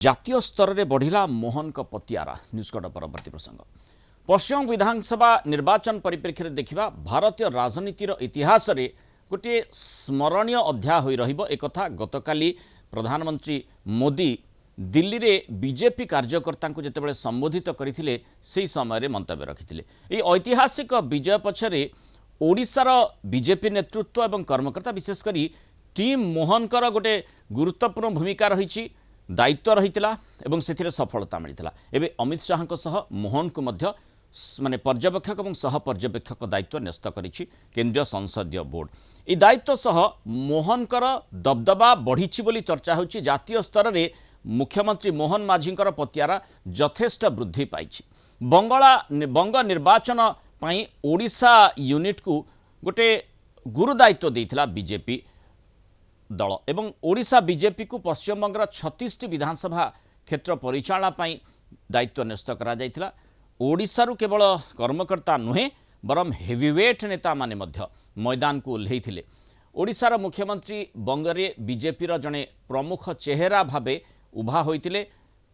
जातीय स्तर में बढ़िला मोहन का पतियारा न्यूजकट परवर्ती प्रसंग पश्चिम विधानसभा निर्वाचन परिप्रेक्षी में देखा भारतीय राजनीतिर इतिहास रे गोटे स्मरणीय अध्याय हो रहिबो एकथा गतकाली प्रधानमंत्री मोदी दिल्ली रे बीजेपी कार्यकर्ता को जितेबाला संबोधित करथिले सेही समय मंतव्य रखिथिले। एही ऐतिहासिक विजय पछरे ओडिशार बीजेपी नेतृत्व एवं कर्मकर्ता विशेषकर टीम मोहनकर गोटे गुरुत्वपूर्ण भूमिका रही दायित्व रही एवं से सफलता मिलता। एवं अमित शाह मोहन को मध्य माने पर्यवेक्षक और सह पर्यवेक्षक दायित्व न्यस्त करिछि केंद्रीय संसदीय बोर्ड। ये दायित्व सह मोहनकर दबदबा बढ़ी बोली चर्चा होछि। जातीय स्तर में मुख्यमंत्री मोहन माझींकर पतियारा यथेष्ट वृद्धि पाई। बंग निर्वाचन पई ओडिशा यूनिट को गोटे गुरु दायित्व देइथिला बीजेपी दल एवं ओडिशा बीजेपी को पश्चिमबंगर 36 विधानसभा क्षेत्र परिचालना पई दायित्व न्यस्त करा जाइथिला। ओडिशारू केवल कर्मकर्ता नुहे बरम हेवीवेट नेता माने मध्य मैदान को ओह्लैथिले। ओडिशार मुख्यमंत्री बंगरे बीजेपीर जड़े प्रमुख चेहरा भावे उभा होइतिले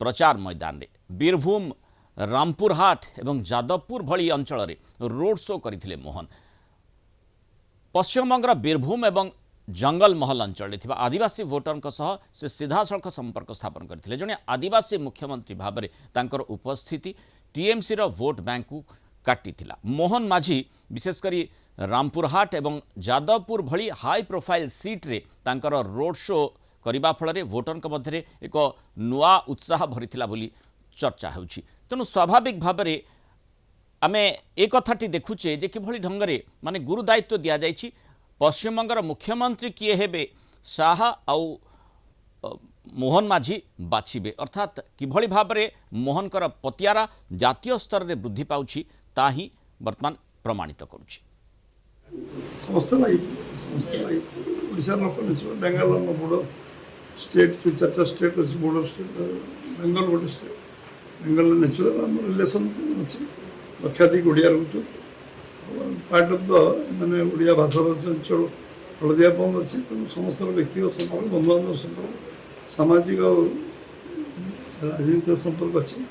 प्रचार मैदान रे। बीरभूम रामपुरहाट एवं जादवपुर भली अंचल रे रोड शो करथिले मोहन। पश्चिमबंगर बीरभूम एवं जंगल महल अंचल आदिवासी वोटर से सीधा सड़क संपर्क स्थापन करथिले। जने आदिवासी मुख्यमंत्री भाव में तांकर उपस्थिति टीएमसी रो वोट बैंक को काटिथिला। मोहन माझी विशेषकर रामपुरहाट एवं जादवपुर भली हाई प्रोफाइल सीट रे तांकर रोड शो करबा फल वोटर मध्य एक नुआ उत्साह भरीथिला बोली चर्चा होछि। तेणु स्वाभाविक भाव में आमे एक कथाटी देखुचे जे किभली ढंगरे माने गुरु दायित्व दिया जाइछि। पश्चिमबंगर मुख्यमंत्री किए हेबे शाह आउ मोहन माझी बाछिबे अर्थात किभली भाव में मोहनकर पतियारा जातीय स्तर में वृद्धि पाउछि ताही वर्तमान प्रमाणित करुछि। समस्त ओडिशा लोक बेंगल बड़ स्टेट चार्टा स्टेट अच्छे बड़ स्टेट बेंगल गोटे स्टेट बेंगल नेचुरल आम रिलेसन अच्छे लक्षाधिक ओडिया रोच पार्ट ऑफ द माने ओडिया भाषा भाषी अंचल हलदिया बंद अच्छी समस्त व्यक्तिगत संपर्क बंधु बांधव संपर्क सामाजिक और राजनीतिक संपर्क अच्छे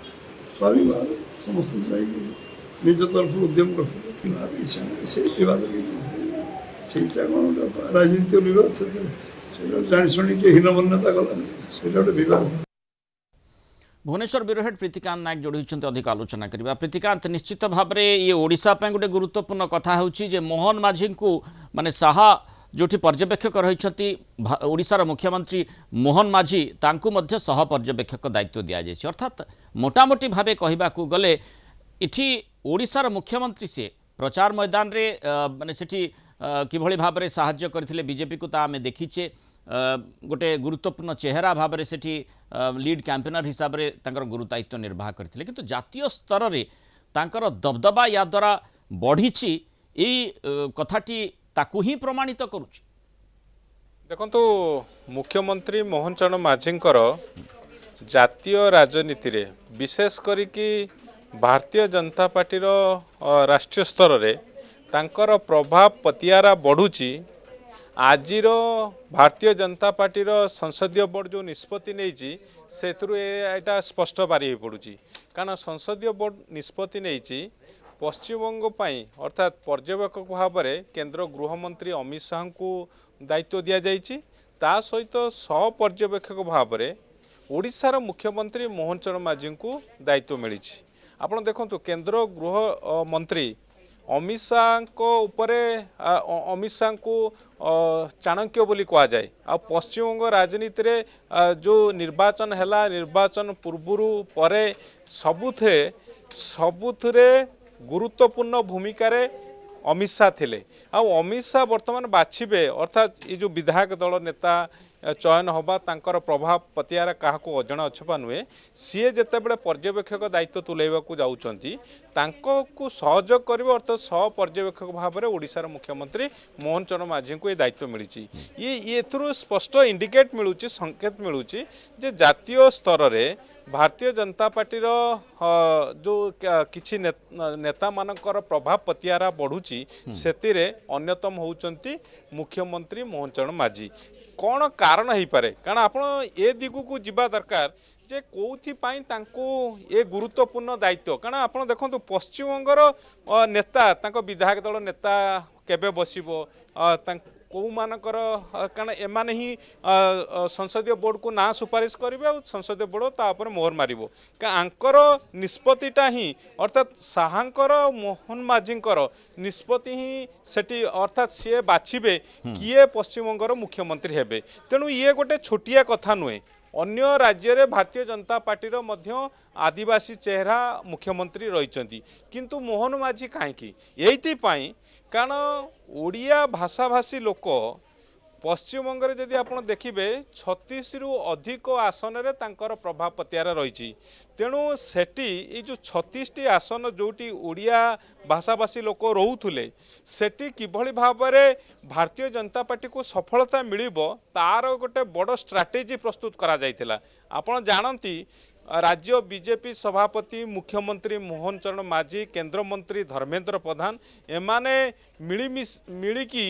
स्वाभाविक भाव समस्त निज तरफ उद्यम करते से कौन राजनीतिक विवाद से जाशुणी हीनमन्यता गला से गोटे विवाद। भुवनेश्वर ब्यूरो हेड प्रीतिकांत नायक जोड़ी होती अधिक आलोचना करवा। प्रीतिकांत निश्चित भाव में ये ओडिशा पे गोटे गुरुत्वपूर्ण कथा होची मोहन माझी को माने साह जो पर्यवेक्षक रही ओडिशार मुख्यमंत्री मोहन माझी तांकु मध्य सह पर्यवेक्षक दायित्व दि जाए अर्थात मोटामोटी भाव कहवाक गले इठी ओडिशार मुख्यमंत्री से प्रचार मैदान रे माने सेठी किभली भाव में साहाय्य करथिले बीजेपी को आमे देखीचे गोटे गुरुत्वपूर्ण चेहरा भाव में सेठी लीड कैंपेनर हिसाब से तांकर गुरु दायित्व निर्वाह करथिले किंतु जातीय स्तर में तांकर दबदबा या द्वारा बढ़ीची यही कथाटी ताकू ही प्रमाणित करुछि। देखंतु मुख्यमंत्री मोहन चरण माझींकर जातीय राजनीति रे विशेष करिकी भारतीय जनता पार्टी राष्ट्रीय स्तर रे तांकर प्रभाव पतियारा बढ़ुची। आजिर भारतीय जनता पार्टी संसदीय बोर्ड जो निष्पत्ति नहीं से स्पष्ट बारी हो पड़ुची कारण संसदीय बोर्ड निष्पत्ति नहीं पश्चिमबंग अर्थात पर्यवेक्षक भाव में केंद्र गृहमंत्री अमित शाह को दायित्व दि जाइए ता सहित सह पर्यवेक्षक भाव में ओडिशार मुख्यमंत्री मोहन चरण माझी को दायित्व मिली। आप देखो केंद्र गृह मंत्री अमित शाह अमित शाह को चाणक्य बोली कह जाए आ पश्चिमबंग राजनीति रे जो निर्वाचन हैला निर्वाचन पूर्वरु परे सबुथे गुरुत्वपूर्ण भूमिका रे अमित शाह थिले। अमित शाह वर्तमान बाछिबे अर्थात ये जो विधायक दल नेता चयन होबा तांकर प्रभाव पतियारा क्या अजणा अछपा नुहे सी जितेबाला पर्यवेक्षक दायित्व तुलेवा को जाउछंती तांको को सहयोग करिवे अर्थात सह पर्यवेक्षक भाव में ओडिशार मुख्यमंत्री मोहन चरण माझी को ये दायित्व मिली। ये स्पष्ट इंडिकेट मिलूची संकेत मिलूची जे जातीय स्तर में भारतीय जनता पार्टी जो किछि नेता मानकर प्रभाव पतियारा बढ़ुची सेतिरे अन्यतम होउचंती मुख्यमंत्री मोहन चरण माझी। कौन कारण हो पारे कारण आपण ए दिगु को जीवा दरकार जे कौथिपाई तांको ए गुरुत्वपूर्ण दायित्व कारण आपण देखंतु पश्चिमबंगर नेता तांको विधायक दल नेता केबे बसिबो कौ मानकर कारण एमाने ही संसदीय बोर्ड को ना सुपारिश करेंगे और संसदीय बोर्ड तापर मोहर मार आंकर निष्पत्तिटा ही अर्थात साहांकर मोहन माझींकर निष्पत्ति ही सेठी अर्थात सी बाछिबे किए पश्चिमबंगर मुख्यमंत्री हेबे तेणु ये गोटे छोटिया कथा नुहे अन्य राज्य रे भारतीय जनता पार्टी रो मध्य आदिवासी चेहरा मुख्यमंत्री रही किंतु मोहन माझी कहीं कारण ओडिया भाषाभाषी लोक पश्चिमबंग में जदि आप देखिए 36 रु अधिक आसन रे तांकर प्रभाव पतियार रही तेणु सेठी ये जो 36टी आसन जोटी ओडिया भाषाभाषी लोक रोथुले सेठी किभली भाव में भारतीय जनता पार्टी को सफलता मिलिबो तार गोटे बड़ स्ट्राटेजी प्रस्तुत करा जायतिला आपण जानती राज्य बीजेपी सभापति मुख्यमंत्री मोहन चरण माझी केंद्र मंत्री धर्मेंद्र प्रधान एमाने मिलिमिशिकी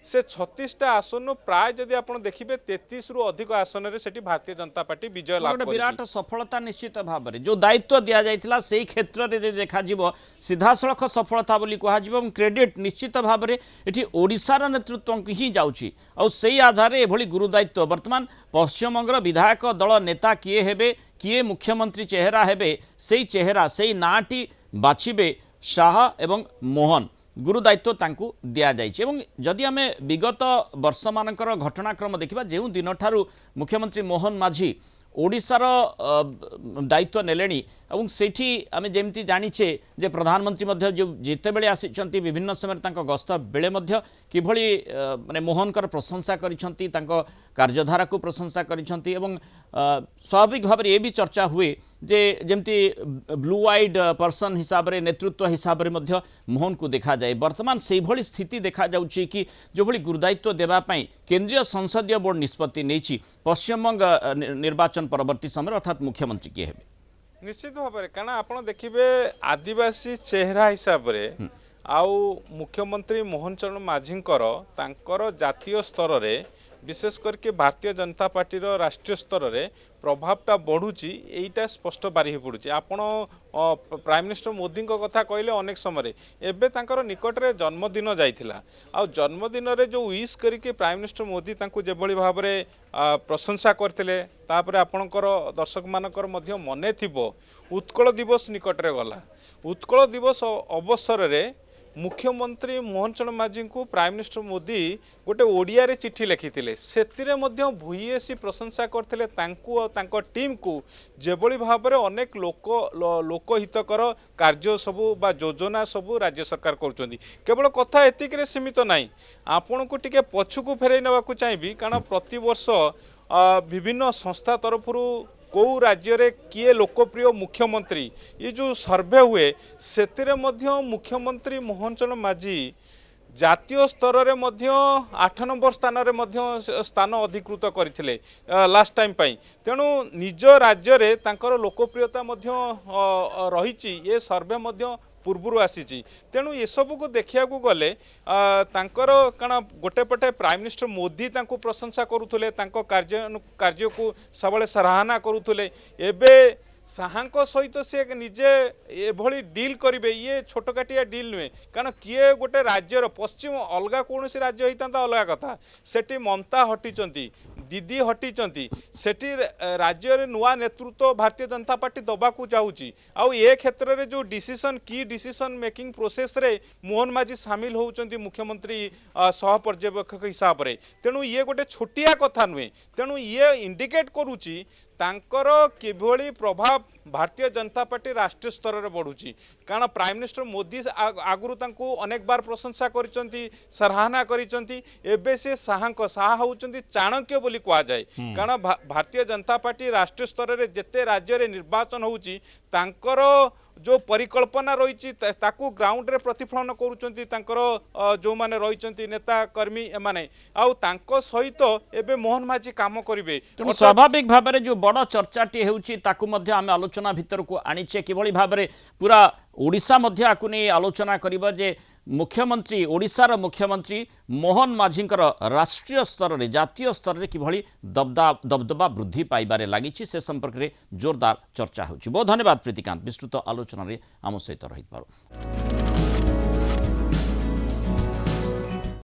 से 36टा आसन प्राय जदि आप देखिए 33 रु अधिक आसन रे सेठी भारतीय जनता पार्टी विजय लाभ गोटे विराट सफलता निश्चित भाव में जो दायित्व दि जाइथिला सेही क्षेत्र रे देखा जीवो सीधासलख सफलता बोली कहा जीवो क्रेडिट निश्चित भाव में एठी ओडिशार नेतृत्व ही जाउची और सेही आधार रे एभली गुरु दायित्व वर्तमान पश्चिमबंगर विधायक दल नेता किए हेबे किए मुख्यमंत्री चेहरा हेबे सेही चेहरा सेही नाटी बाछिबे शाह एवं मोहन गुरु दायित्व तांकु दिया जाइछि एवं जदि आमे विगत वर्ष मानकर घटनाक्रम देखिबा जेउ दिन ठारू मुख्यमंत्री मोहन माझी ओडिशार दायित्व नेलेणी और सेठी आमे जेमती जानिछे जे प्रधानमंत्री मध्य जो जिते बेले आसिछंती विभिन्न समय तांको गस्त बेले मध्य किभली माने मोहनकर प्रशंसा करिछंती तांको कार्यधारा को प्रशंसा करिछंती एवं स्वाभाविक भाव में ये भी चर्चा हुए जे जेमती ब्लू आइड पर्सन हिसाब रे नेतृत्व हिसाब रे मध्य मोहन को देखा जाए वर्तमान से भली स्थिति देखा जाउछि कि जो भली गुरुदायित्व देबा पई केंद्रीय संसदीय बोर्ड निष्पत्ति नेछि पश्चिमबंग निर्वाचन परवर्ती समय अर्थात मुख्यमंत्री किए हेबे निश्चित भाव में कारण आप देखिए आदिवासी चेहरा हिसाब रे आउ मुख्यमंत्री मोहन चरण माझींकर तांकर जातीय स्तर रे विशेष करके भारतीय जनता पार्टी रो राष्ट्रीय स्तर रे प्रभावटा बढ़ुची एटा स्पष्ट बारी पड़ुची आपण प्राइम मिनिस्टर मोदी को कथा कहले अनेक समय एबे तांकर निकट रे जन्मदिन जाइथिला आ जन्मदिन रे जो विश करके प्राइम मिनिस्टर मोदी तांको जेभली भाव रे प्रशंसा करथिले तापरे आपणकर दर्शक मानकर मध्य मने थिबो उत्कल दिवस निकट रे गला उत्कल दिवस अवसर रे मुख्यमंत्री मोहन चरण माझी को प्राइम मिनिस्टर मोदी गोटे ओडिया रे चिठी लिखिथिले सेतिरे मध्य भूयसी प्रशंसा करथिले तांको और तांको टीम को जेभली भाव रे अनेक लोकहितकर कार्य सबु बा योजना सबु राज्य सरकार करूछंदी केवल कथा एतिक रे सीमित नाही आपण को टिके पछु को फेरै नेबा को चाहिबी कारण प्रति वर्ष विभिन्न संस्था तरफरु कौ राज्य रे किए लोकप्रिय मुख्यमंत्री ये जो सर्वे हुए सेतिरे मध्य मुख्यमंत्री मोहन चरण माझी जातीय स्तर रे मध्य 8 नंबर स्थान रे मध्य स्थान अधिकृत करथिले लास्ट टाइम पाई तेणु निज राज्य रे तांकर लोकप्रियता मध्य रहिछि ये सर्वे मध्य पूर्व आसी तेणु ये सब को देखा गले तांकर कारण गोटे पटे प्राइम मिनिस्टर मोदी तांको प्रशंसा करुले कार्य को सबले सराहना करुले एबे साहांको सहित से निजे एभली डील करेंगे ये छोटकाटिया डील नुहे कारण किए गोटे राज्यर पश्चिम अलग कौन राज्य होता अलग कथा सेठी ममता हटिचंती दीदी हटिचंती सेठी राज्य रे नुआ नेतृत्व भारतीय जनता पार्टी दबा को जाऊँगी आउ ए क्षेत्र में जो डिसीजन की डिसीजन मेकिंग प्रोसेस रे मोहन माझी सामिल होउचंती मुख्यमंत्री सह पर्यवेक्षक हिसाब रे तेणु ये गोटे छोटिया कथा नुहे तेणु ये इंडिकेट करुची तांकर किभली प्रभाव भारतीय जनता पार्टी राष्ट्रीय स्तर में बढ़ुची कारण प्राइम मिनिस्टर मोदी आगुरी तांको अनेक बार प्रशंसा करिसंती सराहना करिसंती एबे से साहा होउचंती चाणक्य बोली कहा जाए कारण भारतीय जनता पार्टी राष्ट्रीय स्तर में जेते राज्य रे निर्वाचन होउची तांकर जो परिकल्पना रही ग्राउंड रे प्रतिफलन करुचंती तांकर जो माने रही नेता कर्मी एमाने आउ तांको सहित एबे मोहन माझी काम करिवे स्वाभाविक भाव में जो बड़ चर्चाटी होउची ताकू मध्य आमे आलोचना भितर को आनीचे किभली भाव में पूरा ओडिशा मध्य आकु नहीं आलोचना करिबा जे मुख्यमंत्री ओडिशार मुख्यमंत्री मोहन माझींकर राष्ट्रीय स्तर में जातीय स्तर में किभली दबदबा वृद्धि पाइबारे लगी से संपर्क में जोरदार चर्चा होची। बहुत धन्यवाद प्रीतिकांत विस्तृत आलोचन आम सहित रही।